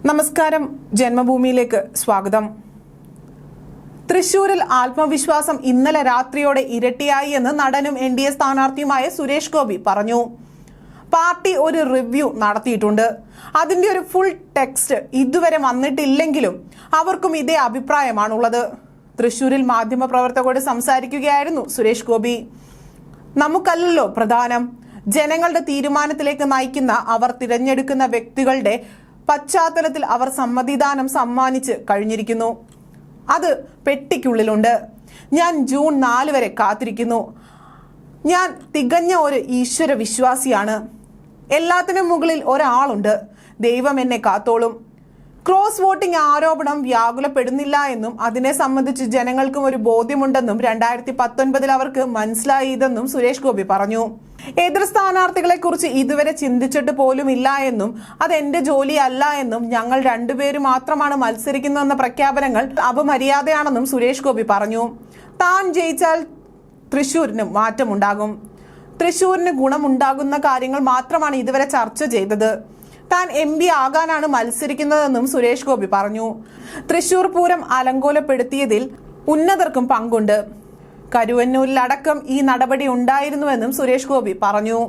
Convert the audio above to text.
നമസ്കാരം, ജന്മഭൂമിയിലേക്ക് സ്വാഗതം. തൃശൂരിൽ ആത്മവിശ്വാസം ഇന്നലെ രാത്രിയോടെ ഇരട്ടിയായി എന്ന് നടനും NDA സ്ഥാനാർത്ഥിയുമായ സുരേഷ് ഗോപി പറഞ്ഞു. പാർട്ടി ഒരു റിവ്യൂ നടത്തിയിട്ടുണ്ട്. അതിന്റെ ഒരു ഫുൾ ടെക്സ്റ്റ് ഇതുവരെ വന്നിട്ടില്ലെങ്കിലും അവർക്കും ഇതേ അഭിപ്രായമാണുള്ളത്. തൃശൂരിൽ മാധ്യമപ്രവർത്തകരോട് സംസാരിക്കുകയായിരുന്നു സുരേഷ് ഗോപി. നമുക്കല്ലല്ലോ പ്രധാനം, ജനങ്ങളുടെ തീരുമാനത്തിലേക്ക് നയിക്കുന്ന അവർ തിരഞ്ഞെടുക്കുന്ന വ്യക്തികളുടെ പശ്ചാത്തലത്തിൽ അവർ സമ്മതിദാനം സമ്മാനിച്ച് കഴിഞ്ഞിരിക്കുന്നു. അത് പെട്ടിക്കുള്ളിലുണ്ട്. ഞാൻ ജൂൺ 4 വരെ കാത്തിരിക്കുന്നു. ഞാൻ തികഞ്ഞ ഒരു ഈശ്വര വിശ്വാസിയാണ്. എല്ലാത്തിനും മുകളിൽ ഒരാളുണ്ട്. ദൈവം എന്നെ കാത്തോളും. ക്രോസ് വോട്ടിംഗ് ആരോപണം വ്യാകുലപ്പെടുന്നില്ല എന്നും അതിനെ സംബന്ധിച്ച് ജനങ്ങൾക്കും ഒരു ബോധ്യമുണ്ടെന്നും 2019 അവർക്ക് മനസ്സിലായതെന്നും സുരേഷ് ഗോപി പറഞ്ഞു. എതിർ സ്ഥാനാർത്ഥികളെ കുറിച്ച് ഇതുവരെ ചിന്തിച്ചിട്ട് പോലും ഇല്ല എന്നും അതെന്റെ ജോലിയല്ല എന്നും ഞങ്ങൾ രണ്ടുപേര് മാത്രമാണ് മത്സരിക്കുന്നതെന്ന പ്രഖ്യാപനങ്ങൾ അപമര്യാദയാണെന്നും സുരേഷ് ഗോപി പറഞ്ഞു. താൻ ജയിച്ചാൽ തൃശൂരിന് മാറ്റമുണ്ടാകും. തൃശൂരിന് ഗുണമുണ്ടാകുന്ന കാര്യങ്ങൾ മാത്രമാണ് ഇതുവരെ ചർച്ച ചെയ്തത്. താൻ MP ആകാനാണ് മത്സരിക്കുന്നതെന്നും സുരേഷ് ഗോപി പറഞ്ഞു. തൃശൂർ പൂരം അലങ്കോലപ്പെടുത്തിയതിൽ ഉന്നതർക്കും പങ്കുണ്ട്. കരുവന്നൂരിലടക്കം ഈ നടപടി ഉണ്ടായിരുന്നുവെന്നും സുരേഷ് ഗോപി പറഞ്ഞു.